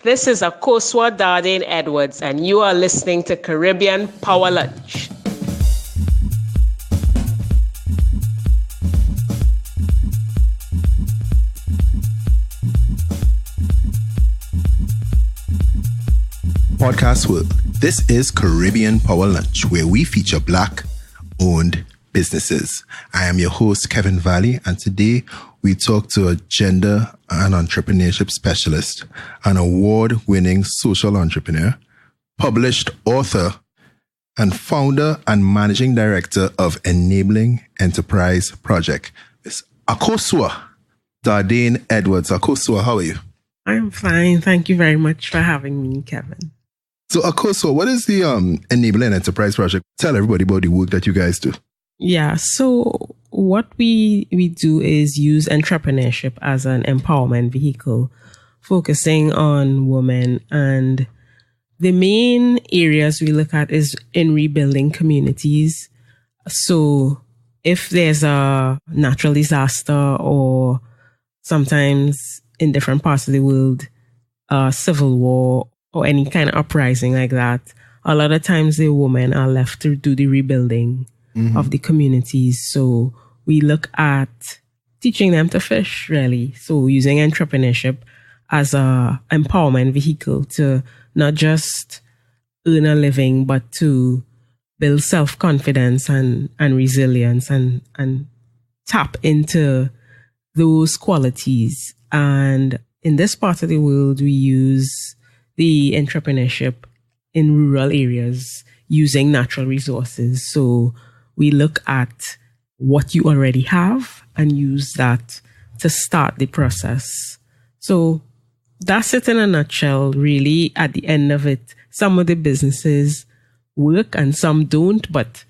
This is Akosua Edwards, and you are listening to Caribbean Power Lunch. Podcast world. This is Caribbean Power Lunch, where we feature Black-owned businesses. I am your host, Kevin Valley, and today we talk to a gender and entrepreneurship specialist, an award-winning social entrepreneur, published author, and founder and managing director of Enabling Enterprise Project, Ms. Akosua Edwards. Akosua, how are you? I'm fine. Thank you very much for having me, Kevin. So, Akosua, what is the Enabling Enterprise Project? Tell everybody about the work that you guys do. Yeah, so what we do is use entrepreneurship as an empowerment vehicle, focusing on women. And the main areas we look at is in rebuilding communities. So if there's a natural disaster or sometimes in different parts of the world, civil war or any kind of uprising like that, a lot of times the women are left to do the rebuilding of the communities. So we look at teaching them to fish, really. So using entrepreneurship as a empowerment vehicle to not just earn a living, but to build self-confidence and resilience and tap into those qualities. And in this part of the world, we use the entrepreneurship in rural areas using natural resources. So we look at what you already have and use that to start the process. So that's it in a nutshell, really. At the end of it, some of the businesses work and some don't, but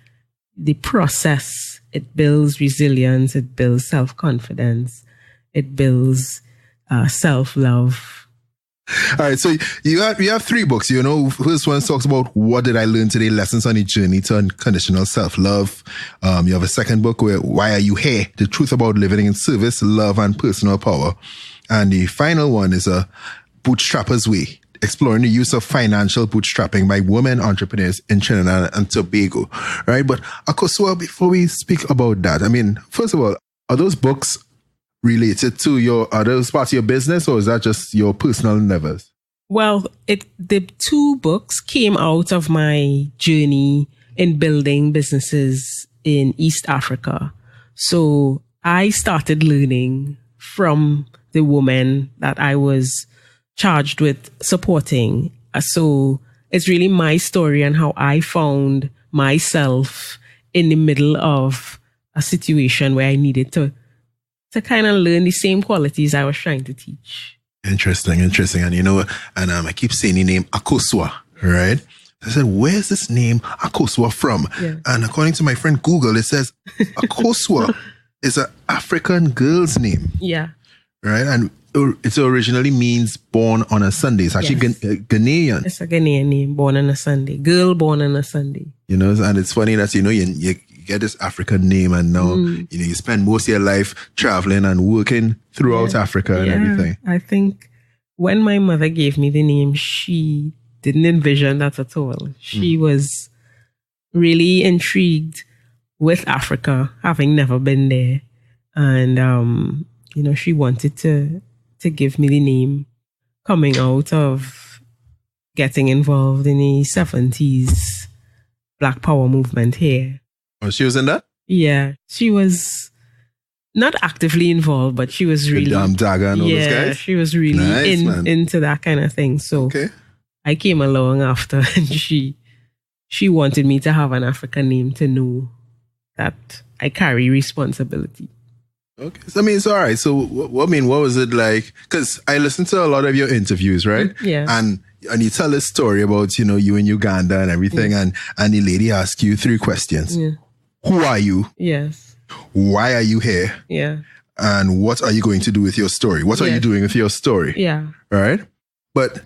the process, it builds resilience, it builds self-confidence, it builds self-love. All right, so you have three books. You know, first one talks about what did I learn today, lessons on the journey to unconditional self-love. You have a second book where Why Are You Here? The truth about living in service, love, and personal power. And the final one is a Bootstrapper's Way, exploring the use of financial bootstrapping by women entrepreneurs in Trinidad and Tobago. Right, but Akosua, before we speak about that, I mean, first of all, are those books related to are those parts of your business, or is that just your personal endeavors? Well, the two books came out of my journey in building businesses in East Africa. So I started learning from the woman that I was charged with supporting. So it's really my story and how I found myself in the middle of a situation where I needed to kind of learn the same qualities I was trying to teach. Interesting. And you know, and I keep saying the name Akosua, right? I said, where's this name Akosua from? Yeah. And according to my friend Google, it says Akosua is an African girl's name. Yeah. Right? And it originally means born on a Sunday. It's actually Ghanaian. It's a Ghanaian name, born on a Sunday. Girl born on a Sunday. You know, and it's funny that, you know, you get this African name and now, you know, you spend most of your life traveling and working throughout Africa and everything. I think when my mother gave me the name, she didn't envision that at all. She was really intrigued with Africa, having never been there. And, you know, she wanted to give me the name coming out of getting involved in the 70s Black Power movement here. Oh, she was in that? Yeah, she was not actively involved, but she was really... Dagger and all those guys? She was really into that kind of thing. So I came along after and she wanted me to have an African name to know that I carry responsibility. Okay. So, I mean, it's all right. So, what was it like? Because I listened to a lot of your interviews, right? Yeah. And you tell a story about, you know, you in Uganda and everything. And the lady asked you 3 questions. Yeah. Who are you? Yes. Why are you here? Yeah. And what are you going to do with your story? What are you doing with your story? Yeah. All right. But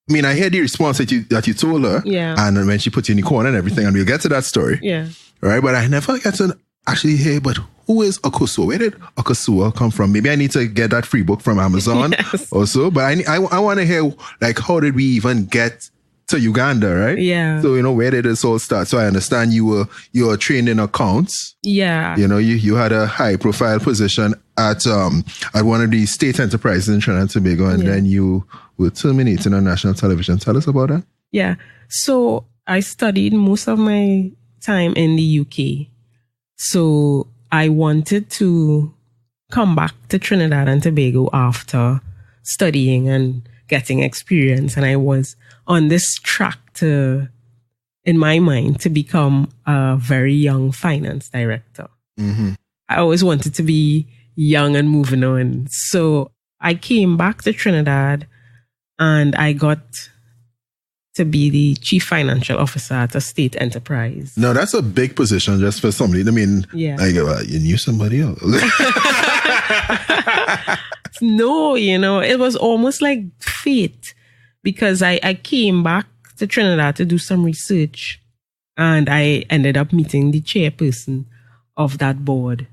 I mean, I heard the response that you told her. Yeah. And when she put you in the corner and everything, and we'll get to that story. Yeah. All right. But I never get to actually hear, but who is Akosua? Where did Akosua come from? Maybe I need to get that free book from Amazon Yes. also. But I want to hear, like, how did we even get to Uganda, right? Yeah. So, where did this all start? So I understand you were trained in accounts. Yeah. You had a high profile position at one of the state enterprises in Trinidad and Tobago, and then you were terminated on national television. Tell us about that. Yeah. So I studied most of my time in the UK. So I wanted to come back to Trinidad and Tobago after studying and getting experience. And I was on this track in my mind, to become a very young finance director. Mm-hmm. I always wanted to be young and moving on. So I came back to Trinidad and I got to be the chief financial officer at a state enterprise. No, that's a big position just for somebody. I mean, you knew somebody else. No, it was almost like fate, because I came back to Trinidad to do some research and I ended up meeting the chairperson of that board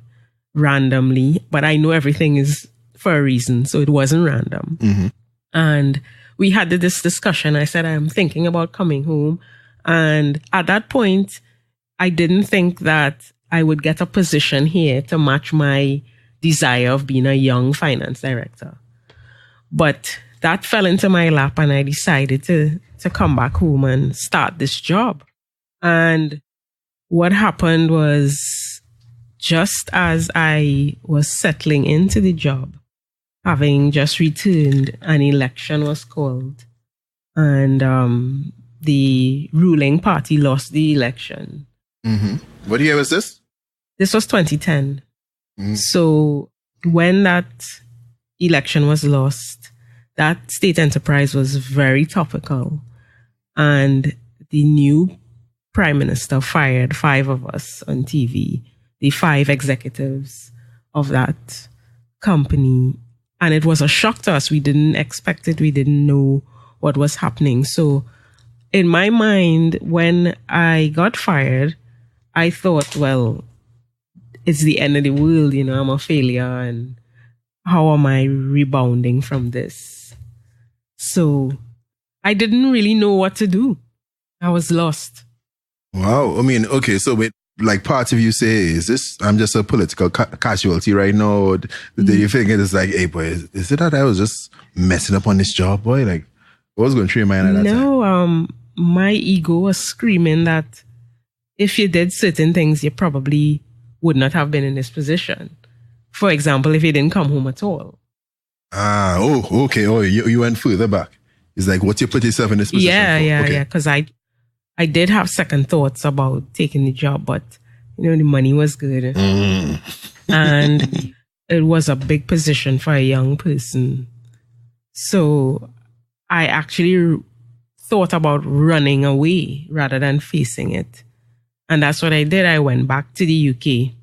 randomly, but I know everything is for a reason, so it wasn't random. Mm-hmm. And we had this discussion. I said, I'm thinking about coming home. And at that point, I didn't think that I would get a position here to match my desire of being a young finance director. But that fell into my lap and I decided to come back home and start this job. And what happened was, just as I was settling into the job, having just returned, an election was called and the ruling party lost the election. Mm-hmm. What year was this? This was 2010. Mm. So when that election was lost, that state enterprise was very topical. And the new prime minister fired 5 of us on TV, the 5 executives of that company. And it was a shock to us. We didn't expect it. We didn't know what was happening. So in my mind, when I got fired, I thought, well, it's the end of the world. I'm a failure. And how am I rebounding from this? So I didn't really know what to do. I was lost. Wow. I mean, okay, so like part of you say, is this, I'm just a political casualty right now? Or do you think it's like, hey boy, is it that I was just messing up on this job, boy? Like, what was going through your mind at that time? No, my ego was screaming that if you did certain things, you probably would not have been in this position. For example, if you didn't come home at all. Okay. Oh, you went further back. It's like, what you put yourself in this position for? Yeah. Because I did have second thoughts about taking the job, but the money was good. And it was a big position for a young person. So I actually thought about running away rather than facing it. And that's what I did. I went back to the UK.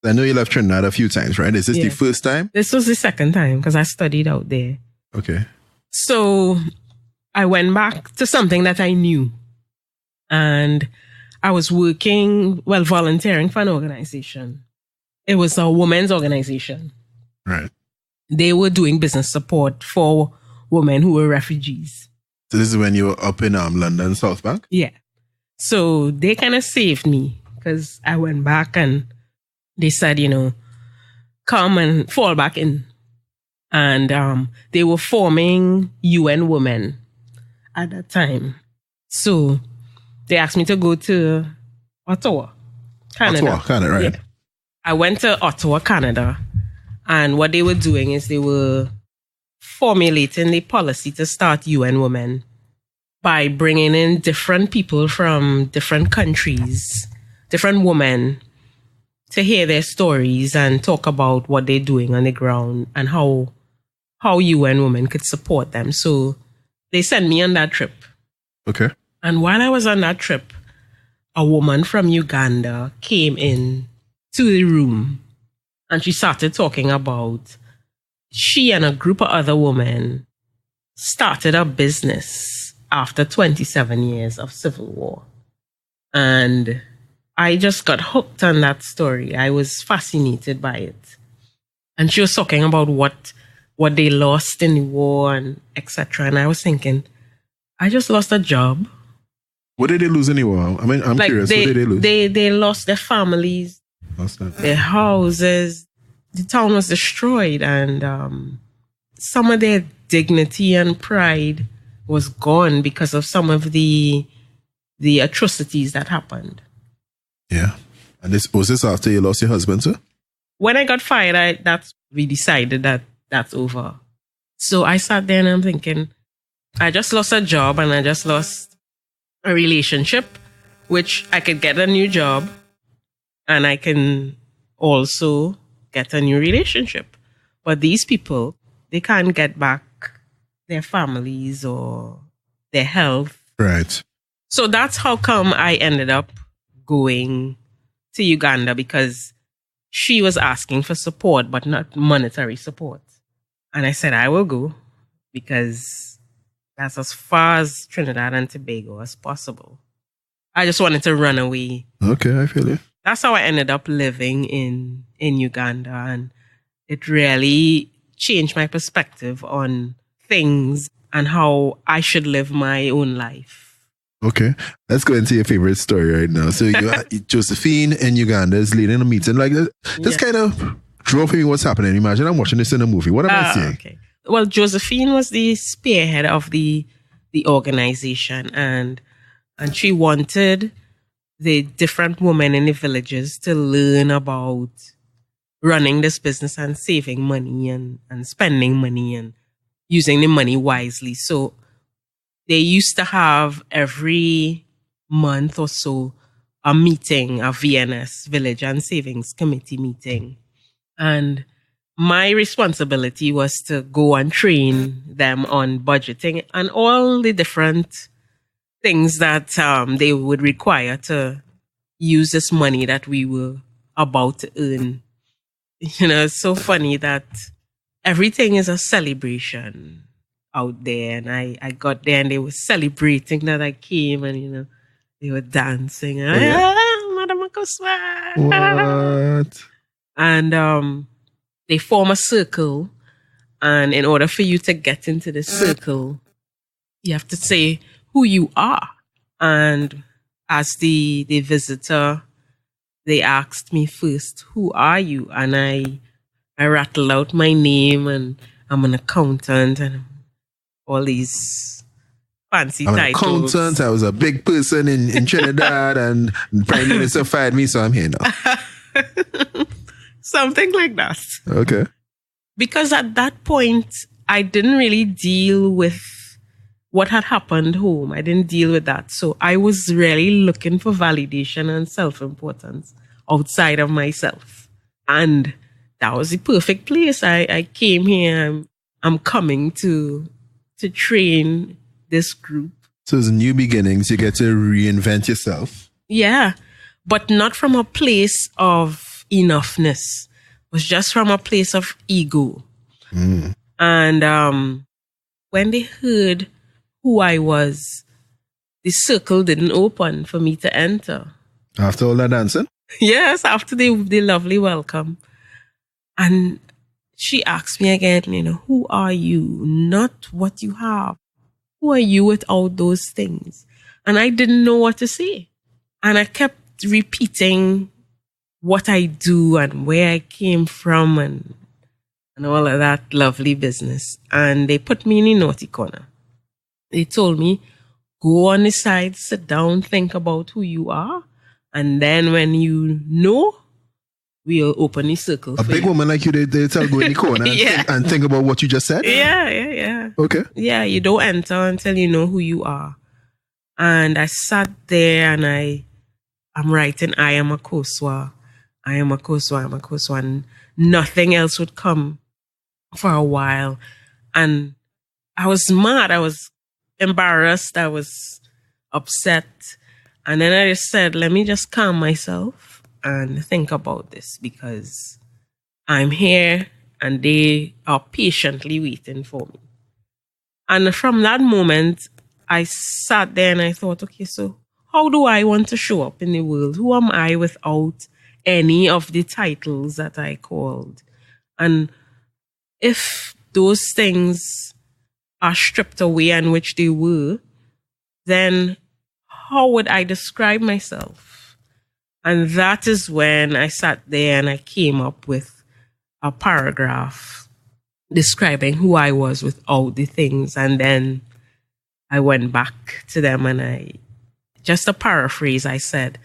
I know you left Trinidad a few times, right? Is this the first time? This was the second time because I studied out there. Okay. So I went back to something that I knew. And I was volunteering for an organization. It was a women's organization. Right. They were doing business support for women who were refugees. So this is when you were up in London, South Bank? Yeah. So they kind of saved me because I went back and they said, come and fall back in. And they were forming UN Women at that time. So they asked me to go to Ottawa, Canada. Ottawa, Canada, right. Yeah. I went to Ottawa, Canada. And what they were doing is they were formulating the policy to start UN Women by bringing in different people from different countries, different women, to hear their stories and talk about what they're doing on the ground and how UN Women could support them. So they sent me on that trip. Okay. And while I was on that trip, a woman from Uganda came in to the room and she started talking about she and a group of other women started a business after 27 years of civil war. And I just got hooked on that story. I was fascinated by it. And she was talking about what they lost in the war and etc. And I was thinking, I just lost a job. What did they lose in the war? I mean, I'm curious. What did they lose? They lost their families, their houses. The town was destroyed, and some of their dignity and pride was gone because of some of the atrocities that happened. Yeah. And was this after you lost your husband, sir? When I got fired, we decided that that's over. So I sat there and I'm thinking, I just lost a job and I just lost a relationship, which I could get a new job and I can also get a new relationship. But these people, they can't get back their families or their health. Right. So that's how come I ended up going to Uganda, because she was asking for support, but not monetary support. And I said, I will go, because that's as far as Trinidad and Tobago as possible. I just wanted to run away. Okay, I feel it. That's how I ended up living in Uganda. And it really changed my perspective on things and how I should live my own life. Okay, let's go into your favorite story right now. So Josephine in Uganda is leading a meeting. Like this kind of drove me what's happening. Imagine I'm watching this in a movie. What am I seeing? Okay. Well, Josephine was the spearhead of the organization, and she wanted the different women in the villages to learn about running this business and saving money and spending money and using the money wisely. So they used to have every month or so a meeting, a VNS, Village and Savings Committee meeting. And my responsibility was to go and train them on budgeting and all the different things that they would require to use this money that we were about to earn. You know, it's so funny that everything is a celebration out there, and I got there and they were celebrating that I came, and you know, they were dancing. And Madam Akosua. What? And they form a circle, and in order for you to get into the circle, you have to say who you are. And as the visitor, they asked me first, who are you? And I rattled out my name, and I'm an accountant and all these fancy titles. I'm an accountant. I was a big person in Trinidad, and the Prime Minister fired me, so I'm here now. Something like that. Okay. Because at that point, I didn't really deal with what had happened home. I didn't deal with that. So I was really looking for validation and self-importance outside of myself. And that was the perfect place. I came here. I'm coming to train this group. So it's new beginnings. You get to reinvent yourself. Yeah, but not from a place of enoughness. It was just from a place of ego. Mm. And when they heard who I was, the circle didn't open for me to enter. After all that dancing? Yes, after the lovely welcome. And she asked me again, you know, who are you? Not what you have. Who are you without those things? And I didn't know what to say. And I kept repeating what I do and where I came from and all of that lovely business. And they put me in the naughty corner. They told me, go on the side, sit down, think about who you are. And then when you know, we'll open the circle. A big woman like you, they tell go in the corner and think about what you just said? Yeah. Okay. Yeah, you don't enter until you know who you are. And I sat there and I'm writing, I am Akosua. I am Akosua. And nothing else would come for a while. And I was mad. I was embarrassed. I was upset. And then I just said, let me just calm myself and think about this, because I'm here and they are patiently waiting for me. And from that moment, I sat there and I thought, okay, so how do I want to show up in the world? Who am I without any of the titles that I called? And if those things are stripped away, and which they were, then how would I describe myself? And that is when I sat there and I came up with a paragraph describing who I was without the things. And then I went back to them and just a paraphrase, I said,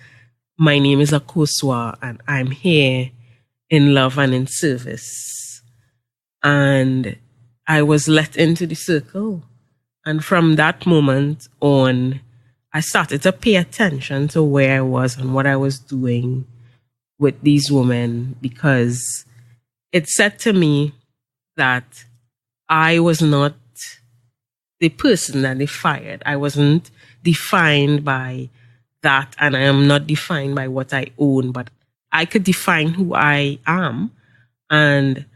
my name is Akosua and I'm here in love and in service. And I was let into the circle. And from that moment on, I started to pay attention to where I was and what I was doing with these women, because it said to me that I was not the person that they fired. I wasn't defined by that, and I am not defined by what I own, but I could define who I am. And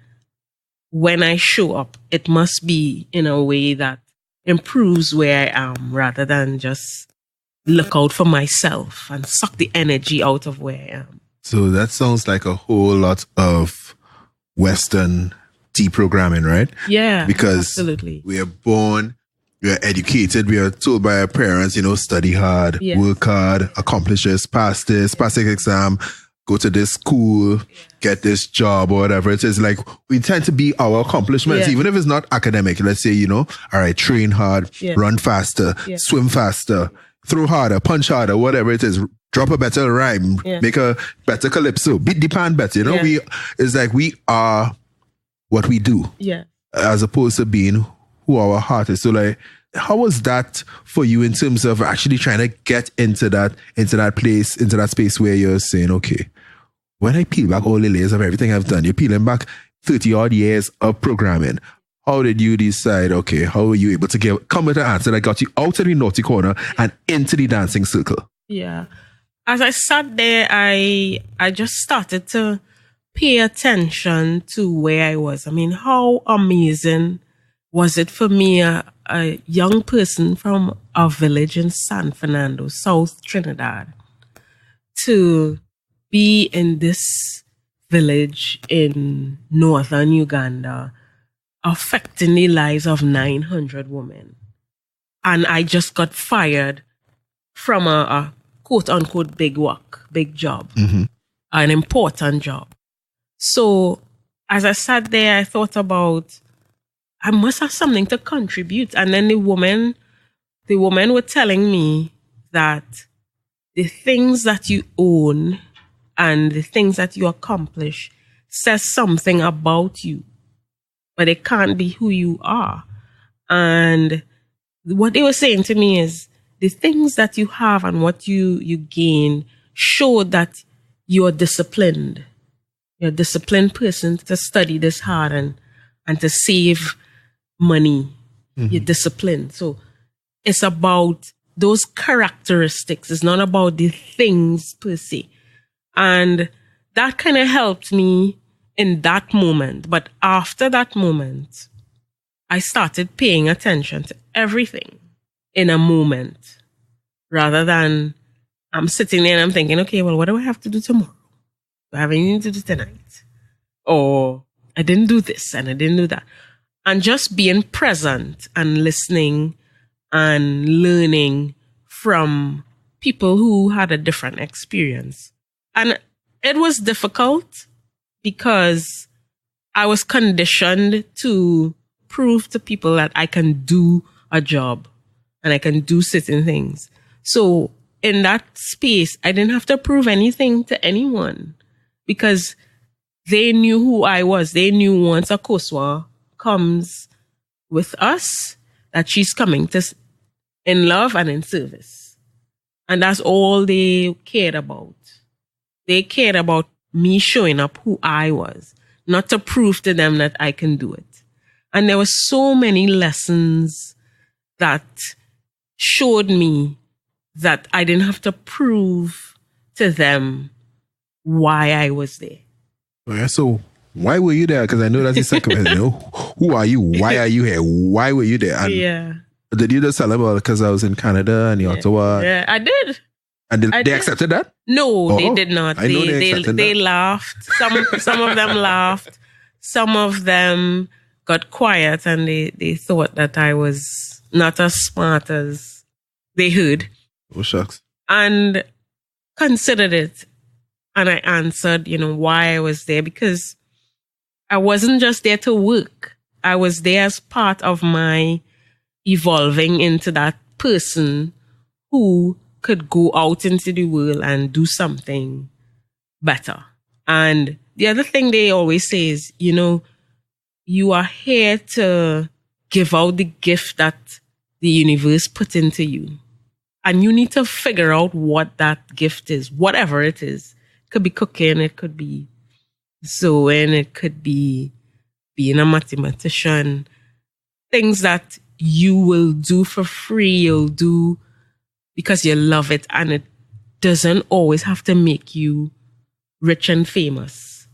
when I show up, it must be in a way that improves where I am, rather than just look out for myself and suck the energy out of where I am. So that sounds like a whole lot of Western deprogramming, right? Yeah, because absolutely. We are born, we are educated, we are told by our parents, study hard, work hard, accomplish this, pass this exam, go to this school, get this job or whatever. It is like we tend to be our accomplishments, even if it's not academic. Let's say, all right, train hard, run faster, swim faster, throw harder, punch harder, whatever it is, drop a better rhyme, make a better calypso, beat the pan better. It's like we are what we do, as opposed to being who our heart is. So like, how was that for you in terms of actually trying to get into that place, into that space where you're saying, okay, when I peel back all the layers of everything I've done, you're peeling back 30 odd years of programming. How did you decide, okay, how were you able to come with an answer that got you out of the naughty corner and into the dancing circle? Yeah. As I sat there, I just started to pay attention to where I was. I mean, how amazing was it for me, a young person from a village in San Fernando, South Trinidad, to be in this village in northern Uganda, affecting the lives of 900 women. And I just got fired from a quote-unquote big work, big job, an important job. So as I sat there, I thought about, I must have something to contribute. And then the women were telling me that the things that you own and the things that you accomplish says something about you, but it can't be who you are. And what they were saying to me is the things that you have and what you gain show that you're disciplined. You're a disciplined person to study this hard and to save money. You're disciplined. So it's about those characteristics. It's not about the things per se. And that kind of helped me in that moment. But after that moment, I started paying attention to everything in a moment, rather than I'm sitting there and I'm thinking, okay, well, what do I have to do tomorrow? Do I have anything to do tonight? Or I didn't do this and I didn't do that. And just being present and listening and learning from people who had a different experience. And it was difficult because I was conditioned to prove to people that I can do a job and I can do certain things. So in that space, I didn't have to prove anything to anyone because they knew who I was. They knew once Akosua comes with us, that she's coming to in love and in service. And that's all they cared about. They cared about me showing up who I was, not to prove to them that I can do it. And there were so many lessons that showed me that I didn't have to prove to them why I was there. Yeah, so why were you there? Because I know that's the second question. Who are you? Why are you here? Why were you there? And did you just tell them, because I was in Canada and Ottawa? Yeah, I did. And they accepted that? No, they did not. I know they accepted they that. laughed. Some of them laughed. Some of them got quiet and they thought that I was not as smart as they heard. Oh, shucks. And considered it. And I answered, why I was there, because I wasn't just there to work. I was there as part of my evolving into that person who could go out into the world and do something better. And the other thing they always say is, you are here to give out the gift that the universe put into you. And you need to figure out what that gift is, whatever it is. It could be cooking, it could be sewing, it could be being a mathematician. Things that you will do for free, you'll do because you love it, and it doesn't always have to make you rich and famous.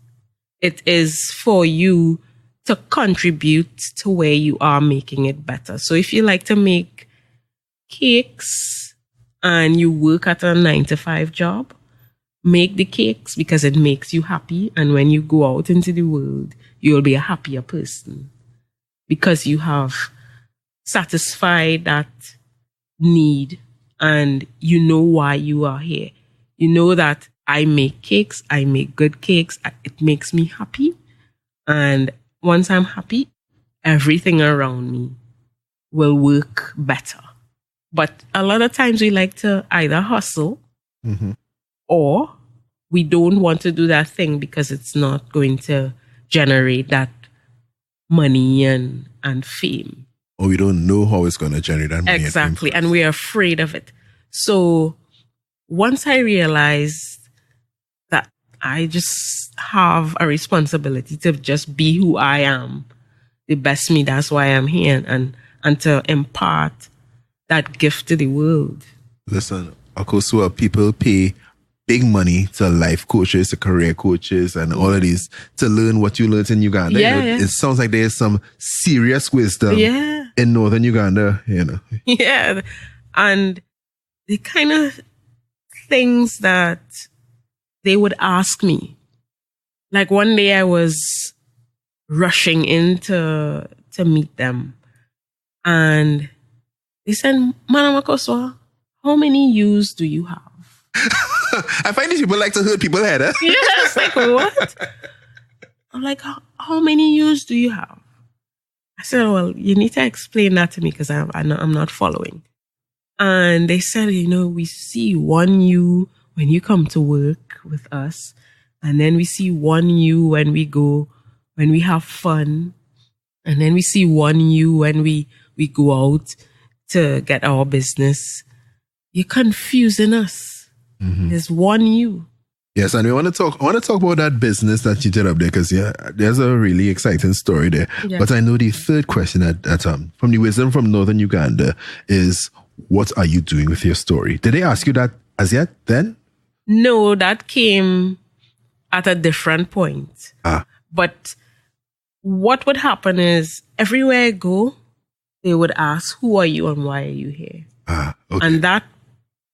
It is for you to contribute to where you are making it better. So if you like to make cakes and you work at a 9-to-5 job, make the cakes because it makes you happy. And when you go out into the world, you'll be a happier person because you have satisfied that need and you know why you are here. You know that I make cakes, I make good cakes, it makes me happy. And once I'm happy, everything around me will work better. But a lot of times we like to either hustle or we don't want to do that thing because it's not going to generate that money and fame. Or we don't know how it's going to generate that money. Exactly. And we're afraid of it. So once I realized that I just have a responsibility to just be who I am, the best me, that's why I'm here, and to impart that gift to the world. Listen, Akosua, people pay big money to life coaches, to career coaches, and all of these to learn what you learned in Uganda. Yeah. It sounds like there's some serious wisdom in northern Uganda. Yeah. And the kind of things that they would ask me. Like one day I was rushing in to meet them. And they said, Madam Akosua, how many ewes do you have? I find these people like to hurt people's head. Huh? Yes, like what? I'm like, how many ewes do you have? I said, well, you need to explain that to me because I'm not following. And they said, we see one ewe when you come to work with us. And then we see one ewe when we have fun. And then we see one ewe when we go out to get our business. You're confusing us. There's one you. Yes, and I want to talk about that business that you did up there because there's a really exciting story there. Yeah. But I know the third question that from the wisdom from northern Uganda is, what are you doing with your story? Did they ask you that as yet then? No, that came at a different point. But what would happen is everywhere I go, they would ask, who are you and why are you here? Okay. And that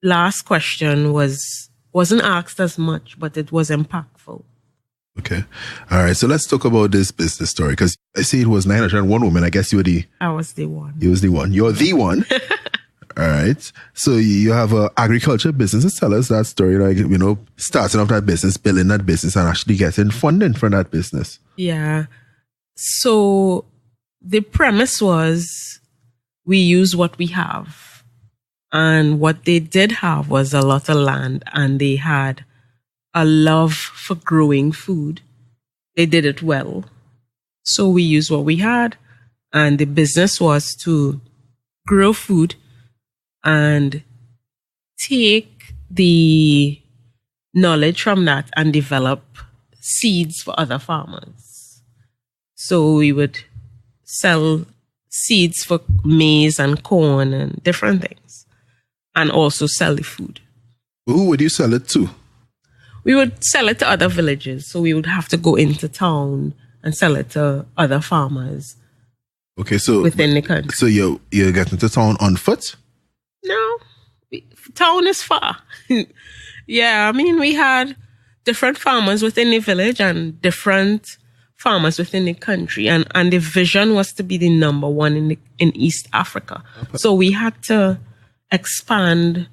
last question wasn't asked as much, but it was impactful. Okay. All right. So let's talk about this business story because I see it was 901 women. I guess I was the one. You was the one. You're the one. All right. So you have a agriculture business. Tell us that story, starting off that business, building that business and actually getting funding for that business. Yeah. So the premise was we use what we have. And what they did have was a lot of land and they had a love for growing food. They did it well. So we used what we had and the business was to grow food and take the knowledge from that and develop seeds for other farmers. So we would sell seeds for maize and corn and different things. And also sell the food. Who would you sell it to? We would sell it to other villages. So we would have to go into town and sell it to other farmers. Okay, so within the country. So you're getting to town on foot? No. Town is far. Yeah, I mean, we had different farmers within the village and different farmers within the country. And the vision was to be the number one in East Africa. Okay. So we had to expand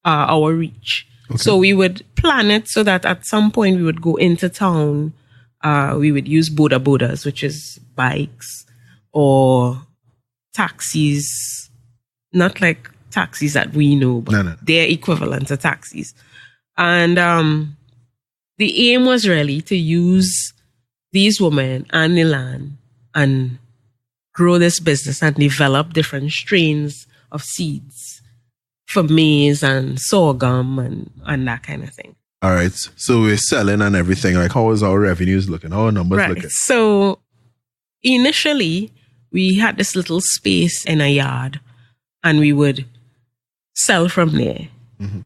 our reach. Okay. So we would plan it so that at some point we would go into town. We would use bodas, which is bikes or taxis, not like taxis that we know, but they're equivalent to taxis. And the aim was really to use these women and the land and grow this business and develop different strains of seeds for maize and sorghum and that kind of thing. All right. So we're selling and everything. Like, how is our revenues looking? How are numbers looking? So initially, we had this little space in a yard and we would sell from there. Mm-hmm.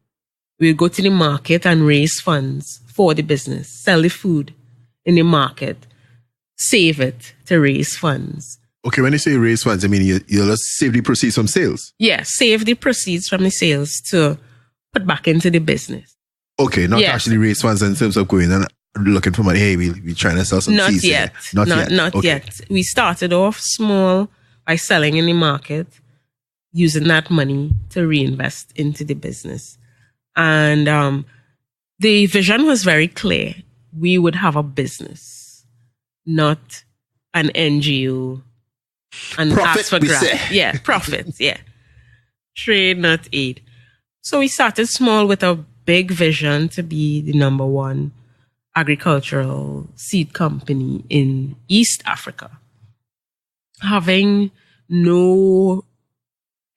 We would go to the market and raise funds for the business, sell the food in the market, save it to raise funds. Okay, when you say raise funds, I mean you'll just save the proceeds from sales? Yeah, save the proceeds from the sales to put back into the business. Okay, not actually raise funds in terms of going and looking for money. Hey, we're trying to sell some seeds. Not yet. We started off small by selling in the market, using that money to reinvest into the business. And the vision was very clear. We would have a business, not an NGO. And profit, ask for grant. Yeah, profit. Yeah. Trade, not aid. So we started small with a big vision to be the number one agricultural seed company in East Africa. Having no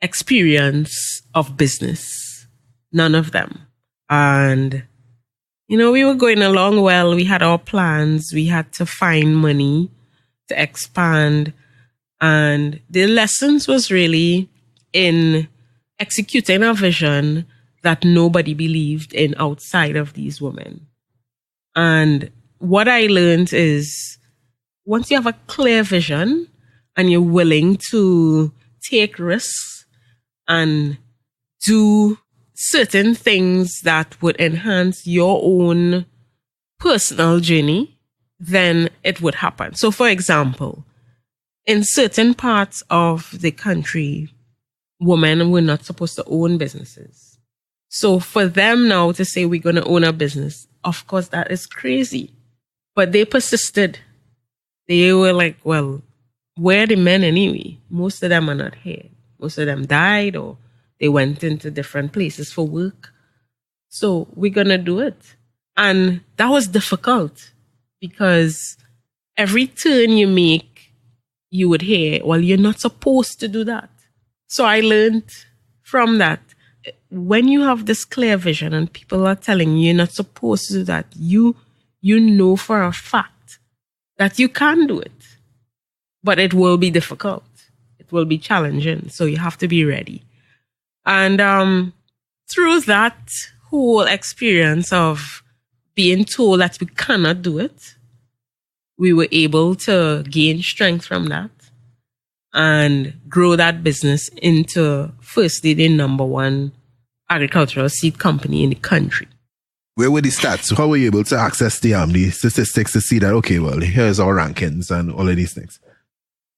experience of business, none of them. And, we were going along well. We had our plans. We had to find money to expand. And the lessons was really in executing a vision that nobody believed in outside of these women. And what I learned is once you have a clear vision and you're willing to take risks and do certain things that would enhance your own personal journey, then it would happen. So, for example, in certain parts of the country, women were not supposed to own businesses. So for them now to say we're going to own a business, of course, that is crazy. But they persisted. They were like, well, where are the men anyway? Most of them are not here. Most of them died or they went into different places for work. So we're going to do it. And that was difficult because every turn you make, you would hear, well, you're not supposed to do that. So I learned from that. When you have this clear vision and people are telling you you're not supposed to do that, you know for a fact that you can do it. But it will be difficult. It will be challenging. So you have to be ready. And through that whole experience of being told that we cannot do it, we were able to gain strength from that and grow that business into firstly the number one agricultural seed company in the country. Where were the stats? How were you able to access the statistics to see that, okay, well, here's our rankings and all of these things?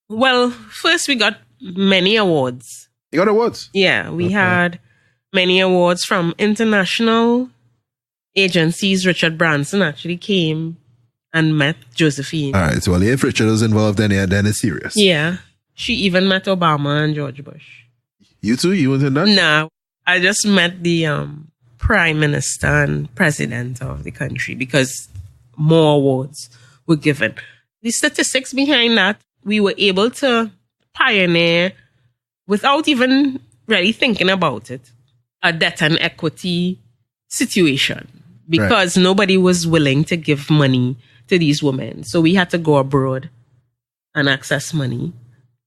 Well, first we got many awards. You got awards? Yeah, we had many awards from international agencies. Richard Branson actually came and met Josephine. All right, so well, if Richard was involved, then it's serious. Yeah. She even met Obama and George Bush. You too? You wasn't that? No. I just met the prime minister and president of the country because more awards were given. The statistics behind that, we were able to pioneer, without even really thinking about it, a debt and equity situation because nobody was willing to give money to these women. So we had to go abroad and access money.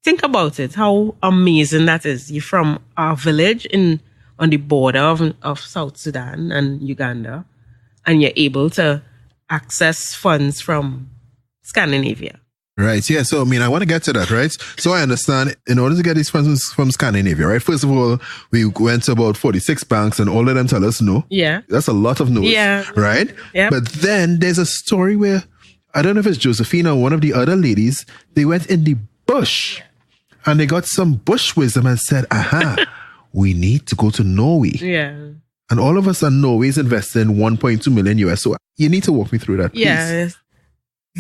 Think about it, how amazing that is. You're from our village on the border of South Sudan and Uganda, and you're able to access funds from Scandinavia. Right. Yeah. So, I mean, I want to get to that, right? So I understand in order to get these funds from Scandinavia, right? First of all, we went to about 46 banks and all of them tell us no. Yeah. That's a lot of no's. Yeah. Right? Yep. But then there's a story where, I don't know if it's Josephine or one of the other ladies, they went in the bush and they got some bush wisdom and said, we need to go to Norway. Yeah. And all of us in Norway is investing 1.2 million US. So you need to walk me through that, please. Yeah.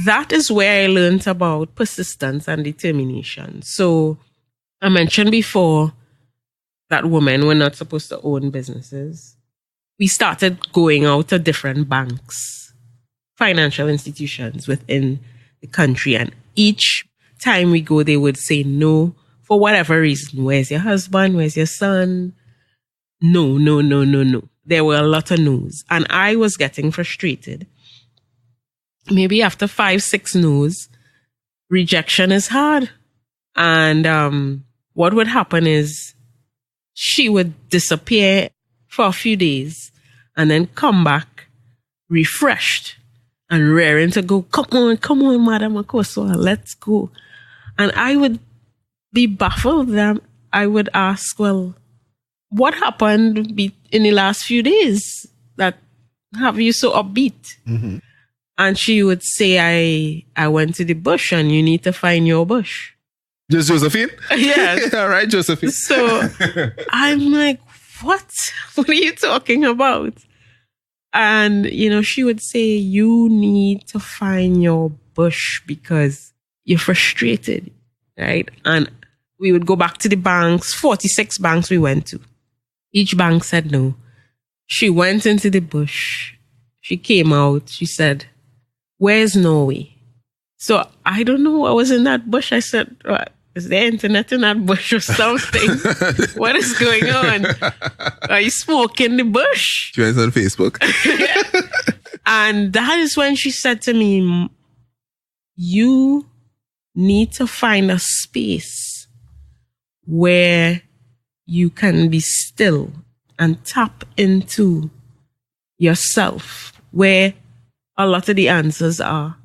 That is where I learned about persistence and determination. So I mentioned before that women were not supposed to own businesses. We started going out to different banks, financial institutions within the country. And each time we go, they would say no for whatever reason. Where's your husband? Where's your son? No. There were a lot of no's. And I was getting frustrated. Maybe after 5-6 no's, rejection is hard. And what would happen is she would disappear for a few days and then come back refreshed and raring to go. Come on, Madam Akosua, let's go. And I would be baffled. I would ask, well, what happened in the last few days that have you so upbeat? Mm-hmm. And she would say, I went to the bush and you need to find your bush. Just Josephine? Yes. All right, Josephine. So I'm like, what? What are you talking about? And, she would say, you need to find your bush because you're frustrated, right? And we would go back to the banks, 46 banks we went to. Each bank said no. She went into the bush. She came out. She said, where's Norway? So I don't know what was in that bush. I said, what? Is there internet in that bush or something? What is going on? Are you smoking the bush? She went on Facebook. Yeah. And that is when she said to me, you need to find a space where you can be still and tap into yourself, where a lot of the answers are,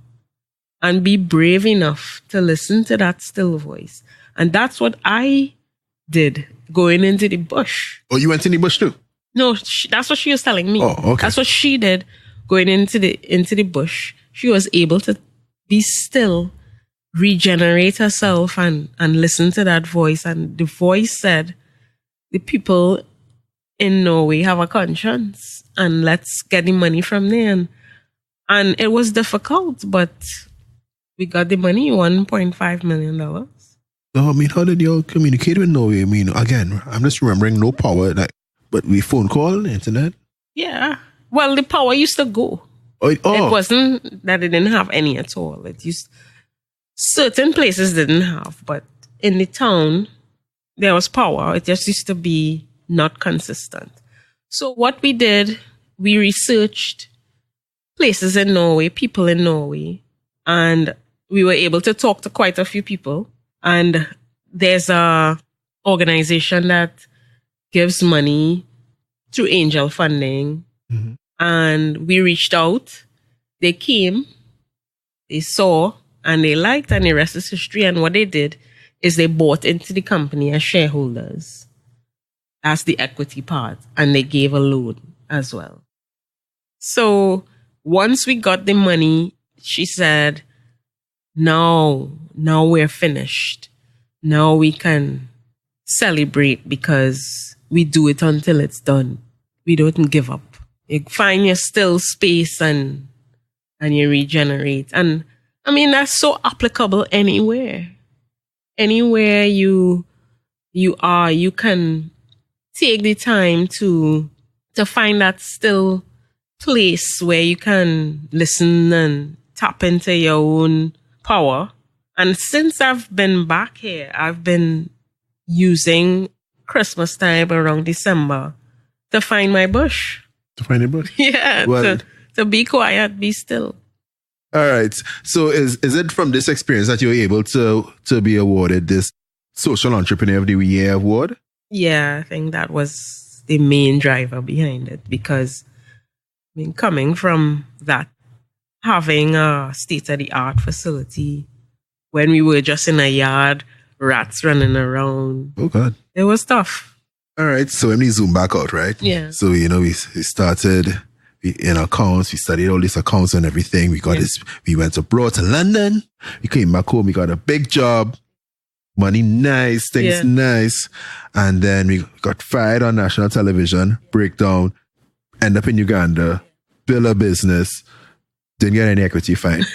and be brave enough to listen to that still voice. And that's what I did going into the bush. Oh, you went in the bush too? No, that's what she was telling me. Oh, okay. That's what she did going into the bush. She was able to be still, regenerate herself and listen to that voice. And the voice said, the people in Norway have a conscience and let's get the money from there. And it was difficult, but we got the money, $1.5 million. No, I mean, how did you all communicate with Norway? I mean, again, I'm just remembering no power, but we phone call, internet? Yeah. Well, the power used to go. Oh. It wasn't that it didn't have any at all. Certain places didn't have, but in the town, there was power. It just used to be not consistent. So what we did, we researched places in Norway, people in Norway, and we were able to talk to quite a few people. And there's a organization that gives money through angel funding. Mm-hmm. And we reached out. They came, they saw, and they liked, and the rest is history. And what they did is they bought into the company as shareholders. That's the equity part. And they gave a loan as well. So once we got the money, she said, now we're finished. Now we can celebrate because we do it until it's done. We don't give up. You find your still space and you regenerate. And I mean, that's so applicable anywhere. Anywhere you are, you can take the time to find that still place where you can listen and tap into your own power. And since I've been back here, I've been using Christmas time around December to find my bush. To find a bush? Yeah, well, to be quiet, be still. All right. So is it from this experience that you were able to be awarded this Social Entrepreneur of the Year award? Yeah, I think that was the main driver behind it because, I mean, coming from that, having a state-of-the-art facility when we were just in a yard, rats running around. Oh, God. It was tough. All right. So let me zoom back out, right? Yeah. So, we started in accounts. We studied all these accounts and everything. We got this. We went abroad to London. We came back home. We got a big job. Money nice. Things nice. And then we got fired on national television. Breakdown. End up in Uganda. Build a business. Didn't get any equity fine.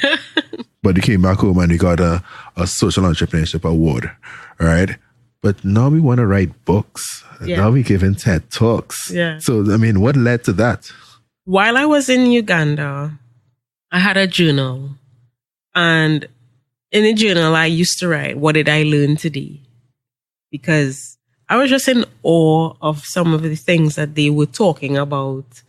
But we came back home and we got a social entrepreneurship award. All right. But now we want to write books. Yeah. Now we're giving TED Talks. Yeah. So, what led to that? While I was in Uganda, I had a journal. And in the journal, I used to write, what did I learn today? Because I was just in awe of some of the things that they were talking about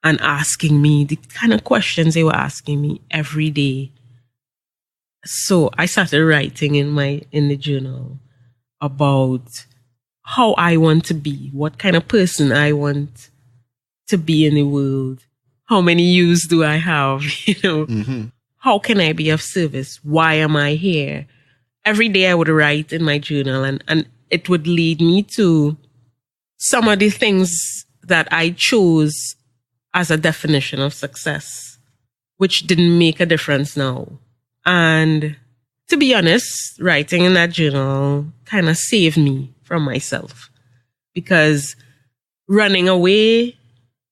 and asking me, the kind of questions they were asking me every day. So I started writing in the journal about how I want to be, what kind of person I want to be in the world, how many yous do I have, how can I be of service? Why am I here? Every day I would write in my journal and it would lead me to some of the things that I chose as a definition of success, which didn't make a difference now. And to be honest, writing in that journal kind of saved me from myself, because running away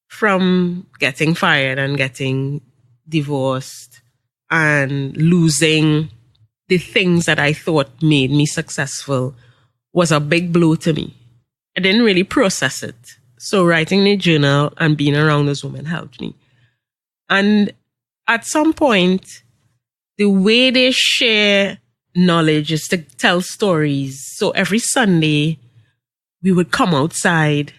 from getting fired and getting divorced and losing the things that I thought made me successful was a big blow to me. I didn't really process it. So writing in a journal and being around those women helped me. And at some point, the way they share knowledge is to tell stories. So every Sunday, we would come outside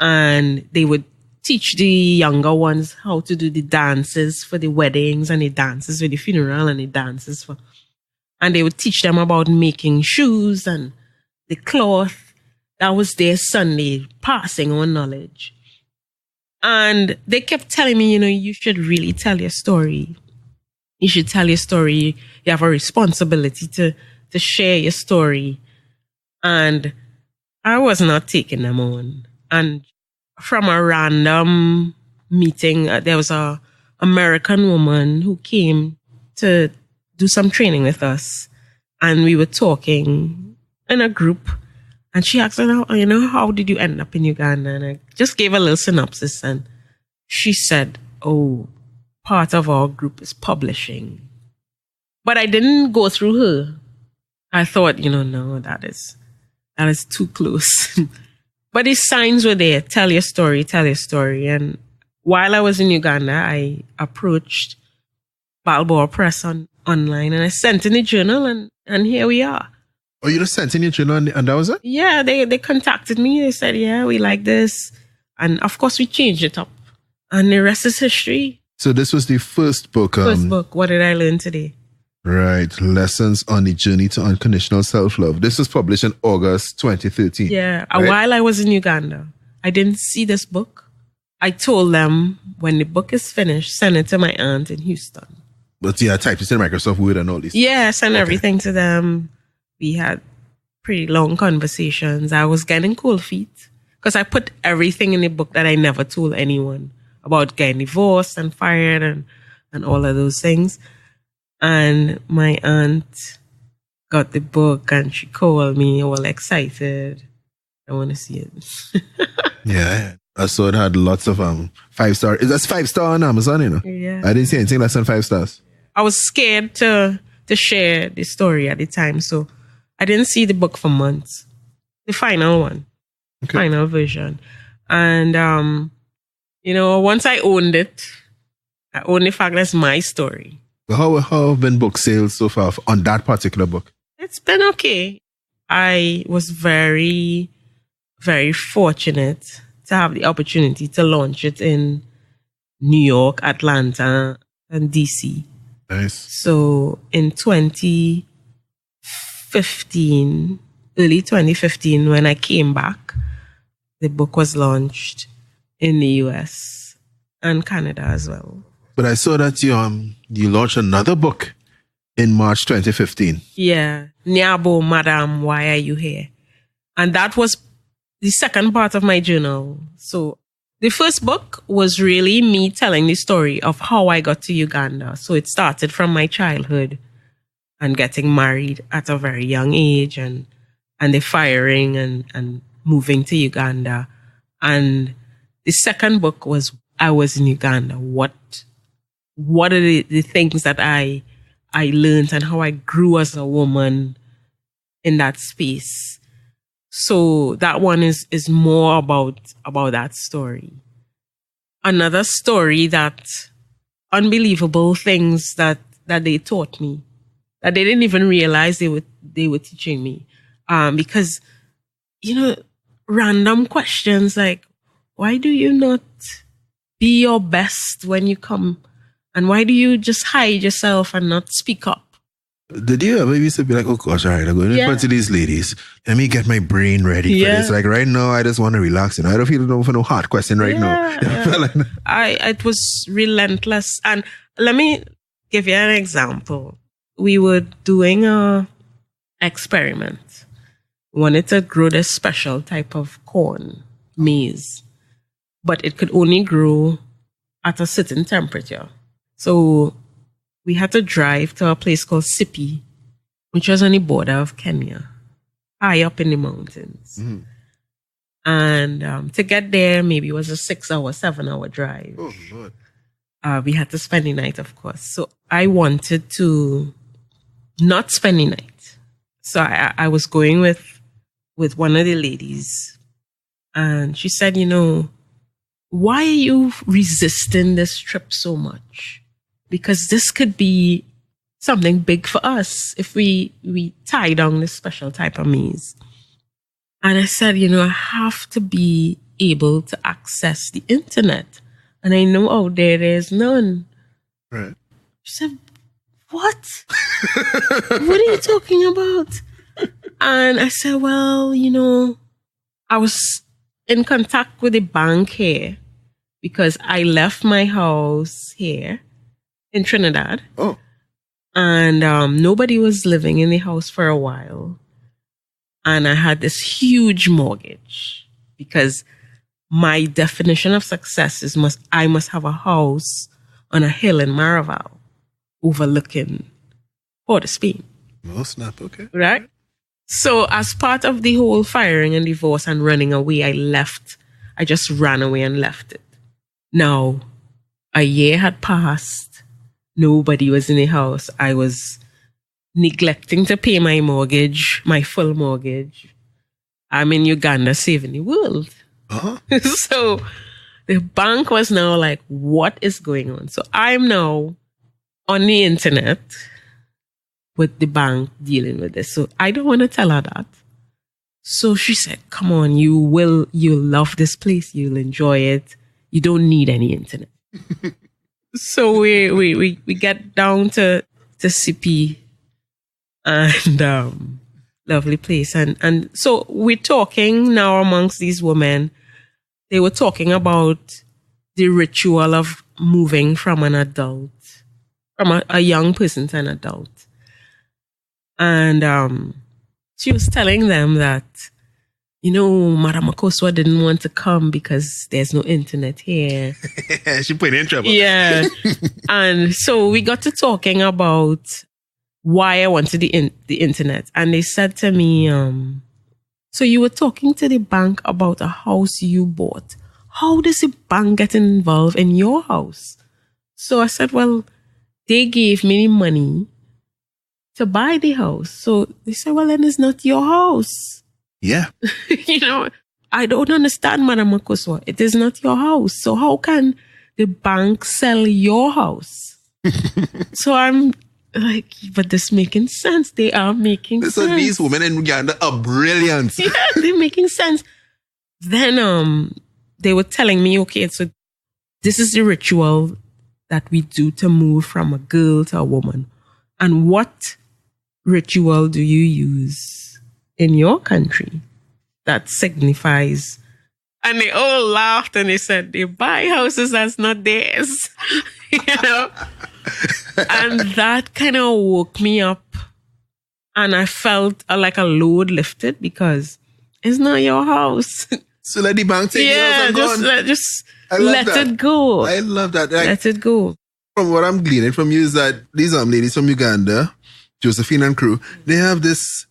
and they would teach the younger ones how to do the dances for the weddings and the dances for the funeral and the dances for... And they would teach them about making shoes and the cloth. That was their Sunday, passing on knowledge. And they kept telling me, you should really tell your story. You should tell your story. You have a responsibility to share your story. And I was not taking them on. And from a random meeting, there was a American woman who came to do some training with us. And we were talking in a group. And she asked, how did you end up in Uganda? And I just gave a little synopsis. And she said, part of our group is publishing. But I didn't go through her. I thought, no, that is too close. But the signs were there. Tell your story, tell your story. And while I was in Uganda, I approached Balboa Press online and I sent in a journal and here we are. Oh, you just sent in your journal and that was it? Yeah, they contacted me. They said, yeah, we like this. And of course, we changed it up. And the rest is history. So this was the first book. First book, What Did I Learn Today? Right. Lessons on the Journey to Unconditional Self-Love. This was published in August 2013. Yeah. Right? While I was in Uganda, I didn't see this book. I told them when the book is finished, send it to my aunt in Houston. But yeah, typed it in Microsoft Word and all this. Yeah, send everything to them. We had pretty long conversations. I was getting cold feet because I put everything in the book that I never told anyone about getting divorced and fired and all of those things. And my aunt got the book and she called me all excited. I want to see it. Yeah. I saw it had lots of 5-star. That's 5-star on Amazon, Yeah. I didn't see anything less than 5 stars. I was scared to share the story at the time, so I didn't see the book for months. The final one. Okay. Final version. And once I owned it, I owned the fact that's my story. How have been book sales so far on that particular book? It's been okay. I was very, very fortunate to have the opportunity to launch it in New York, Atlanta, and DC. Nice. So in 2015, early 2015, when I came back, the book was launched in the US and Canada as well. But I saw that you launched another book In March 2015. Yeah. Nyabo, madam, why are you here? And that was the second part of my journal. So the first book was really me telling the story of how I got to Uganda. So it started from my childhood and getting married at a very young age and the firing and moving to Uganda. And the second book was I was in Uganda. What are the things that I learned and how I grew as a woman in that space. So that one is more about that story. Another story that unbelievable things that they taught me that they didn't even realize they were teaching me. Because, random questions like, why do you not be your best when you come? And why do you just hide yourself and not speak up? Did you ever used to be like, oh gosh, all right, I'm going in front of these ladies. Let me get my brain ready for this. Like right now, I just want to relax. I don't feel for no hard question right now. It was relentless. And let me give you an example. We were doing a experiment. We wanted to grow this special type of corn, maize, but it could only grow at a certain temperature. So we had to drive to a place called Sipi, which was on the border of Kenya, high up in the mountains. Mm. And to get there, maybe it was a 6-hour, 7-hour drive. Oh, Lord. We had to spend the night, of course. So I wanted to not spend the night. So I was going with one of the ladies. And she said, why are you resisting this trip so much? Because this could be something big for us if we tie down this special type of maize. And I said, I have to be able to access the internet. And I know out there's none. Right. She said, what? What are you talking about? And I said, well, I was in contact with the bank here because I left my house here in Trinidad. Oh. And nobody was living in the house for a while. And I had this huge mortgage because my definition of success is I must have a house on a hill in Maraval overlooking Port of Spain. Oh, snap. Okay. Right? So as part of the whole firing and divorce and running away, I just ran away and left it. Now, a year had passed. Nobody was in the house. I was neglecting to pay my mortgage, my full mortgage. I'm in Uganda saving the world. Uh-huh. So the bank was now like, what is going on? So I'm now on the internet with the bank dealing with this. So I don't want to tell her that. So she said, come on, you'll love this place. You'll enjoy it. You don't need any internet. So we get down to CP and lovely place. And so we're talking now amongst these women. They were talking about the ritual of moving from an adult, from a young person to an adult. And she was telling them that, Madam Akosua didn't want to come because there's no internet here. She put in trouble. Yeah. And so we got to talking about why I wanted the internet. And they said to me, so you were talking to the bank about a house you bought. How does the bank get involved in your house? So I said, well, they gave me money to buy the house. So they said, well, then it's not your house. Yeah. I don't understand, Madam Akosua. It is not your house. So how can the bank sell your house? So I'm like, but this making sense. They are making sense. So these women in Uganda are brilliant. Yeah, they're making sense. Then they were telling me, okay, so this is the ritual that we do to move from a girl to a woman. And what ritual do you use in your country that signifies? And they all laughed and they said, they buy houses that's not theirs. And that kind of woke me up. And I felt like a load lifted because it's not your house. So let the bank take the house and go on. Just let it go. I love that. Like, let it go. From what I'm gleaning from you is that these ladies from Uganda, Josephine and crew, they have this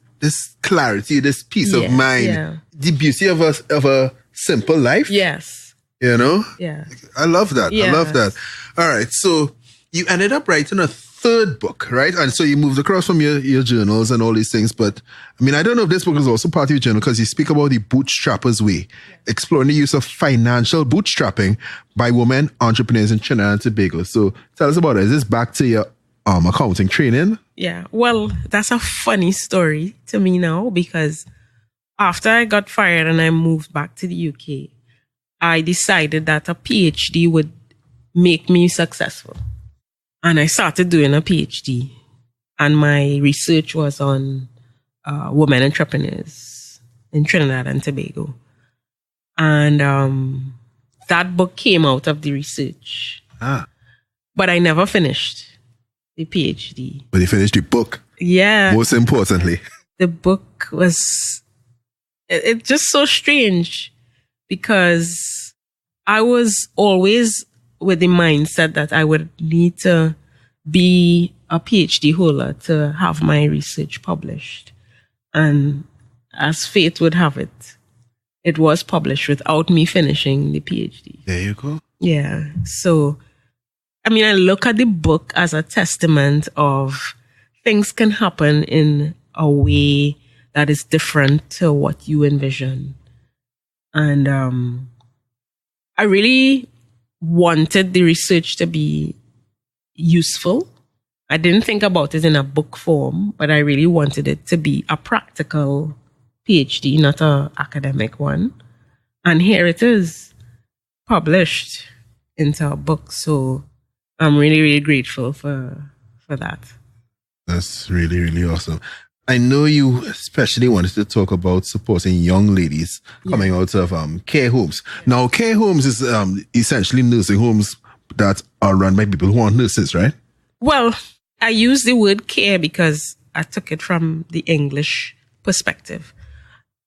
clarity, this peace of mind, the beauty of a simple life. Yes. You know? Yeah. I love that. Yes. I love that. All right. So you ended up writing a third book, right? And so you moved across from your journals and all these things. But I mean, I don't know if this book is also part of your journal because you speak about the bootstrapper's way, exploring the use of financial bootstrapping by women entrepreneurs in Trinidad and Tobago. So tell us about it. Is this back to your accounting training? Yeah. Well, that's a funny story to me now because after I got fired and I moved back to the UK, I decided that a PhD would make me successful. And I started doing a PhD. And my research was on women entrepreneurs in Trinidad and Tobago. And that book came out of the research. But I never finished the PhD. But you finished the book. Yeah. Most importantly. The book was... It's just so strange because I was always with the mindset that I would need to be a PhD holder to have my research published. And as fate would have it, it was published without me finishing the PhD. There you go. Yeah. So, I mean, I look at the book as a testament of things can happen in a way that is different to what you envision. And I really wanted the research to be useful. I didn't think about it in a book form, but I really wanted it to be a practical PhD, not an academic one. And here it is, published into a book. So I'm really, really grateful for that. That's really, really awesome. I know you especially wanted to talk about supporting young ladies coming out of care homes. Now, care homes is essentially nursing homes that are run by people who aren't nurses, right? Well, I use the word care because I took it from the English perspective.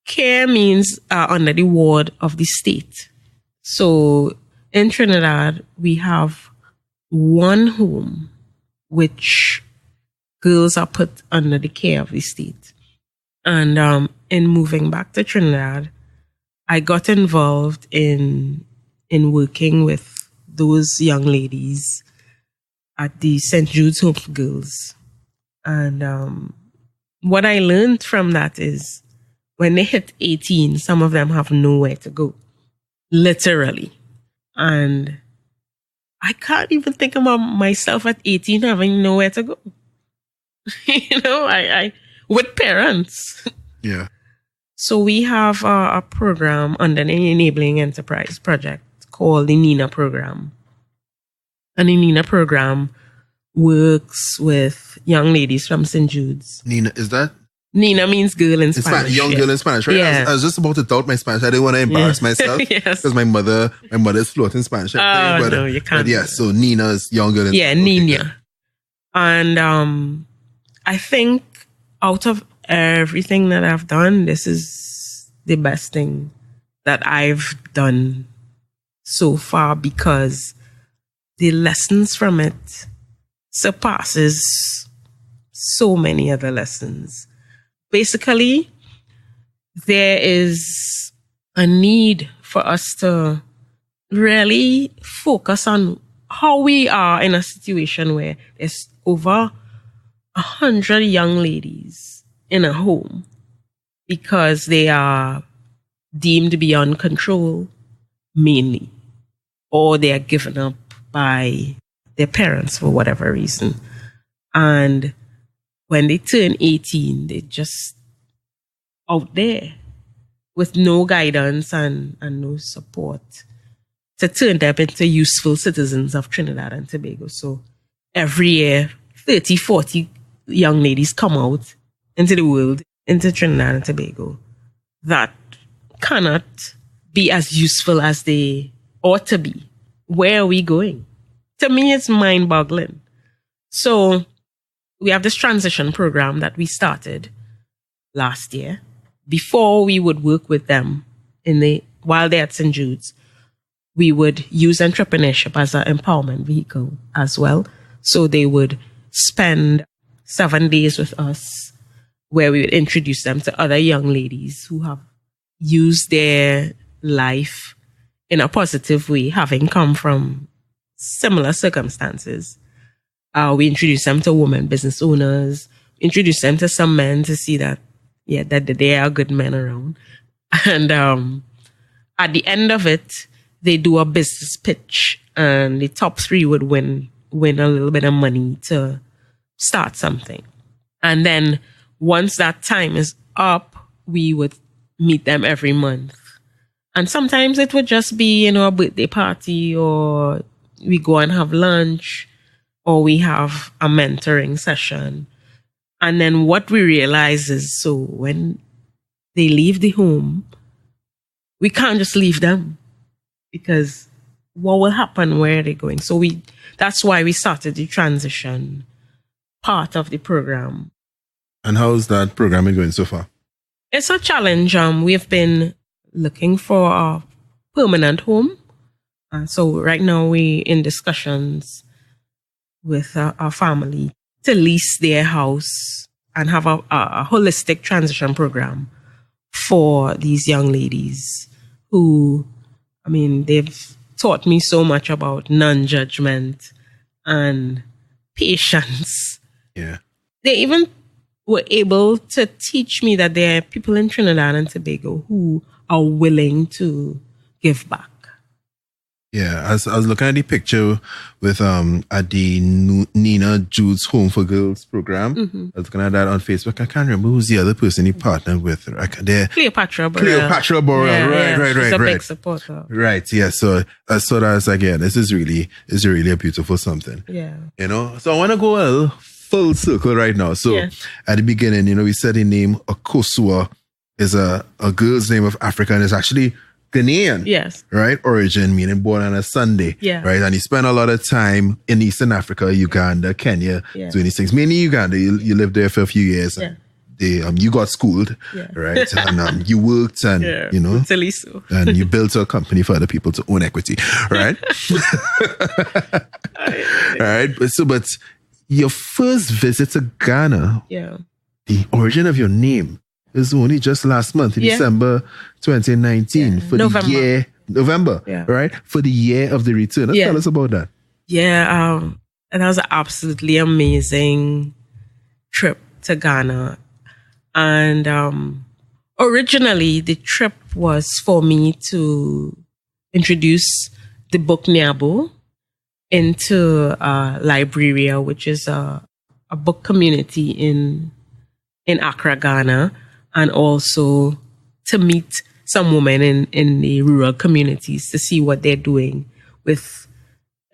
Care means under the ward of the state. So in Trinidad, we have one home which girls are put under the care of the state. And in moving back to Trinidad, I got involved in working with those young ladies at the St. Jude's Home for Girls. And what I learned from that is when they hit 18, some of them have nowhere to go, literally. And I can't even think about myself at 18 having nowhere to go. You know, I with parents. Yeah. So we have a program under the Enabling Enterprise project called the NINA program. And the NINA program works with young ladies from St. Jude's. Nina, is that? Nina means girl in Spanish. Young girl in Spanish, right? Yeah. I was just about to doubt my Spanish. I didn't want to embarrass myself. Yes. Because my mother's fluent in Spanish. No, you can't. But yeah, so Nina's young girl in Spanish. Yeah, Nina. And I think out of everything that I've done, this is the best thing that I've done so far because the lessons from it surpasses so many other lessons. Basically, there is a need for us to really focus on how we are in a situation where there's over 100 young ladies in a home because they are deemed beyond control, mainly, or they are given up by their parents for whatever reason. And when they turn 18, they're just out there with no guidance and no support to turn them into useful citizens of Trinidad and Tobago. So every year, 30, 40 young ladies come out into the world, into Trinidad and Tobago, that cannot be as useful as they ought to be. Where are we going? To me, it's mind-boggling. So we have this transition program that we started last year. Before we would work with them while they're at St. Jude's, we would use entrepreneurship as an empowerment vehicle as well. So they would spend 7 days with us where we would introduce them to other young ladies who have used their life in a positive way, having come from similar circumstances. We introduce them to women business owners, introduce them to some men to see that there are good men around. And at the end of it, they do a business pitch, and the top 3 would win a little bit of money to start something. And then once that time is up, we would meet them every month. And sometimes it would just be, a birthday party, or we go and have lunch, or we have a mentoring session. And then what we realize is, so when they leave the home, we can't just leave them, because what will happen? Where are they going? So that's why we started the transition part of the program. And how's that program going so far? It's a challenge. We've been looking for a permanent home. So right now we're in discussions with our family to lease their house and have a holistic transition program for these young ladies who, they've taught me so much about non-judgment and patience. Yeah. They even were able to teach me that there are people in Trinidad and Tobago who are willing to give back. Yeah, I was looking at the picture with at the Nina Jude's Home for Girls program. Mm-hmm. I was looking at that on Facebook. I can't remember who's the other person he partnered with. Cleopatra Burrell. Cleopatra Burrell. Yeah, right. She's a big supporter. Right, yeah. So I saw that. I was like, yeah, this is really a beautiful something. Yeah. So I want to go a little full circle right now. So at the beginning, we said the name Akosua is a girl's name of Africa, and it's actually Ghanaian, yes, right? Origin, meaning born on a Sunday, yeah, right? And you spent a lot of time in Eastern Africa, Uganda, Kenya, doing these things. Mainly Uganda. You lived there for a few years. Yeah. You got schooled, right? And you worked, and so. and you built a company for other people to own equity, right? All right. But your first visit to Ghana, the origin of your name is only just last month, December 2019, for November. the year, November, right? For the year of the return. Tell us about that. Yeah, and that was an absolutely amazing trip to Ghana. And originally, the trip was for me to introduce the book Niabo into Libreria, which is a book community in Accra, Ghana, and also to meet some women in the rural communities to see what they're doing with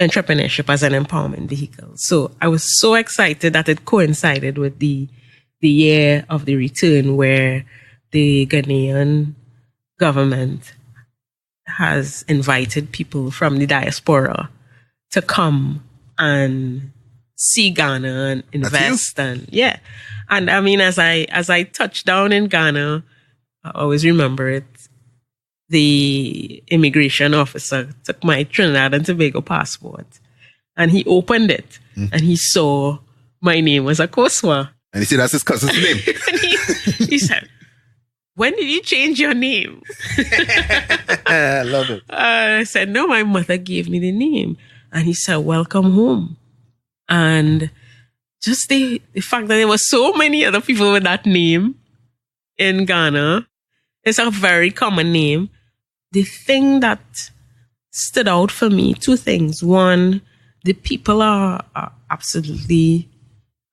entrepreneurship as an empowerment vehicle. So I was so excited that it coincided with the year of the return, where the Ghanaian government has invited people from the diaspora to come and see Ghana and invest. And and as I touched down in Ghana, I always remember it. The immigration officer took my Trinidad and Tobago passport, and he opened it, and he saw my name was Akosua. And he said, that's his cousin's name. And he said, when did you change your name? I love it. I said, no, my mother gave me the name. And he said, welcome home. And just the fact that there were so many other people with that name in Ghana, it's a very common name. The thing that stood out for me, two things. One, the people are absolutely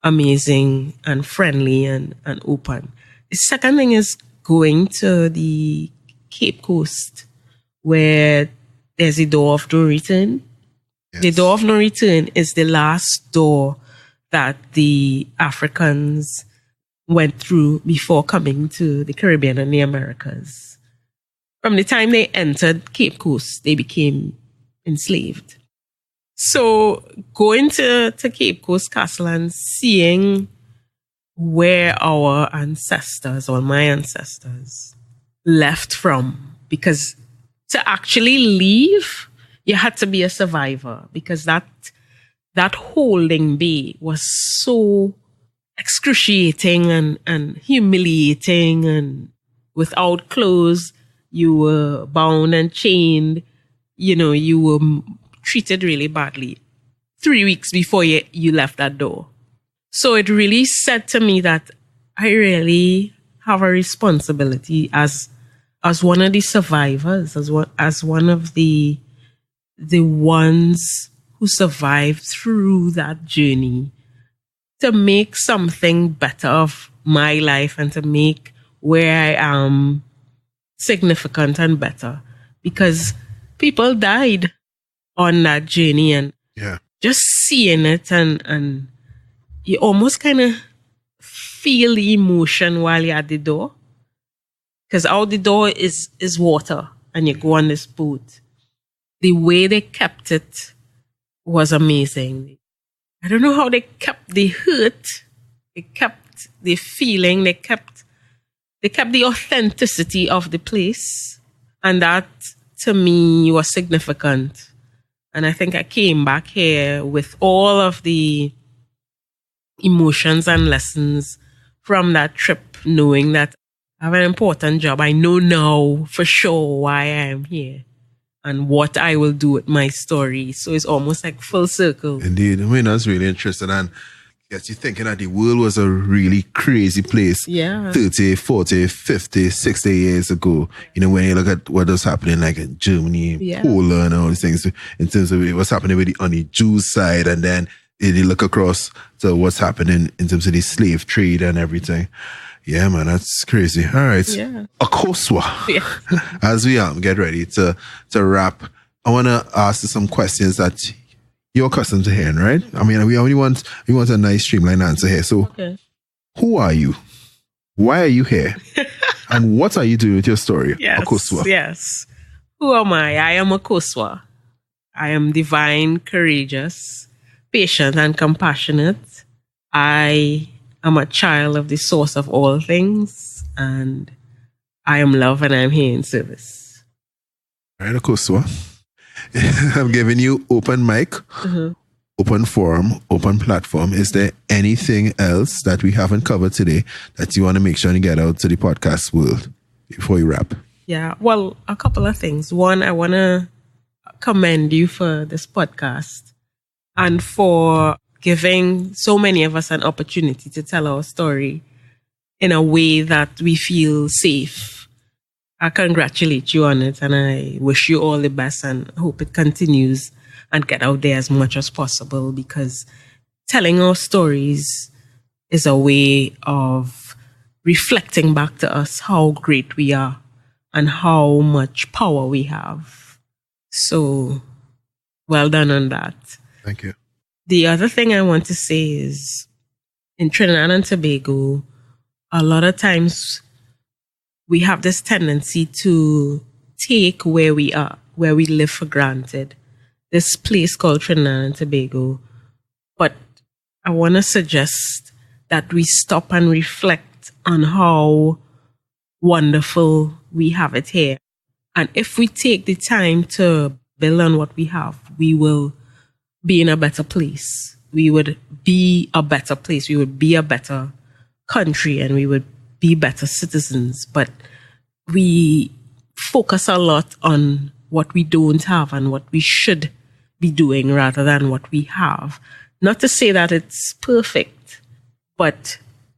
amazing and friendly and open. The second thing is going to the Cape Coast, where there's a door of no return. Yes. The door of no return is the last door that the Africans went through before coming to the Caribbean and the Americas. From the time they entered Cape Coast, they became enslaved. So going to Cape Coast Castle and seeing where our ancestors or my ancestors left from, because to actually leave, you had to be a survivor, because that holding bay was so excruciating and humiliating, and without clothes, you were bound and chained, you were treated really badly 3 weeks before you left that door. So it really said to me that I really have a responsibility as one of the survivors, as one of the ones who survived through that journey, to make something better of my life and to make where I am significant and better, because people died on that journey, and just seeing it and you almost kind of feel the emotion while you're at the door, because out the door is water and you go on this boat. The way they kept it was amazing. I don't know how they kept the hurt, they kept the feeling, they kept the authenticity of the place, and that to me was significant. And I think I came back here with all of the emotions and lessons from that trip, knowing that I have an important job. I know now for sure why I am here and what I will do with my story. So it's almost like full circle. Indeed. I mean, that's really interesting. And yes, you're thinking that the world was a really crazy place 30, 40, 50, 60 years ago. When you look at what was happening like in Germany, Poland, and all these things, in terms of what's happening on the Jews side, and then you look across to what's happening in terms of the slave trade and everything. Yeah, man, that's crazy. All right. Yeah. Akosua. Yeah. As we get ready to wrap, I want to ask you some questions that you're accustomed to hearing, right? I mean, we want a nice streamlined answer here. So, Who are you? Why are you here? And what are you doing with your story, Akosua? Yes. Who am I? I am Akosua. I am divine, courageous, patient, and compassionate. I am a child of the source of all things, and I am love, and I'm here in service. All right, Akosua. I'm giving you open mic, open forum, open platform. Is there anything else that we haven't covered today that you want to make sure and get out to the podcast world before you wrap? Yeah, well, a couple of things. One, I want to commend you for this podcast and for giving so many of us an opportunity to tell our story in a way that we feel safe. I congratulate you on it, and I wish you all the best and hope it continues and get out there as much as possible, because telling our stories is a way of reflecting back to us how great we are and how much power we have. So, well done on that. Thank you. The other thing I want to say is, in Trinidad and Tobago, a lot of times we have this tendency to take where we are, where we live, for granted. This place called Trinidad and Tobago. But I want to suggest that we stop and reflect on how wonderful we have it here. And if we take the time to build on what we have, we will be in a better place. We would be a better place. We would be a better country, and we would be better citizens. But we focus a lot on what we don't have and what we should be doing rather than what we have. Not to say that it's perfect, but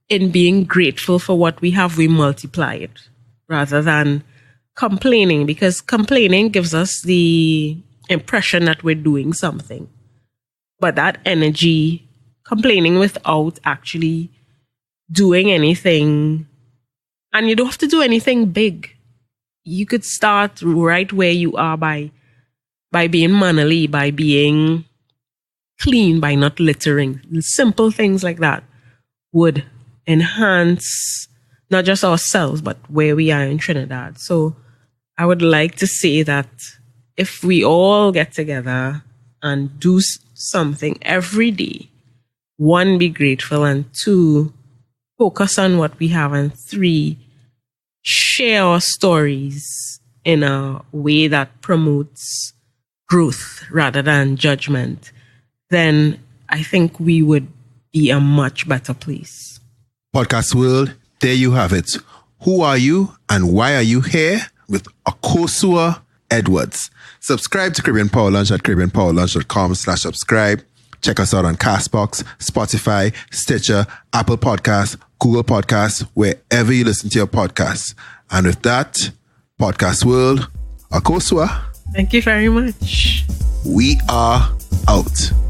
in being grateful for what we have, we multiply it rather than complaining, because complaining gives us the impression that we're doing something. But that energy, complaining without actually doing anything, and you don't have to do anything big. You could start right where you are by being mannerly, by being clean, by not littering. Simple things like that would enhance not just ourselves, but where we are in Trinidad. So I would like to say that if we all get together and do something every day. 1, be grateful, and 2, focus on what we have, and 3, share our stories in a way that promotes growth rather than judgment, then I think we would be a much better place. Podcast world, there you have it. Who are you and why are you here? With Akosua Edwards. Subscribe to Caribbean Power Lunch at caribbeanpowerlunch.com/subscribe. Check us out on Castbox, Spotify, Stitcher, Apple Podcasts, Google Podcasts, wherever you listen to your podcasts. And with that, Podcast World, Akosua. Thank you very much. We are out.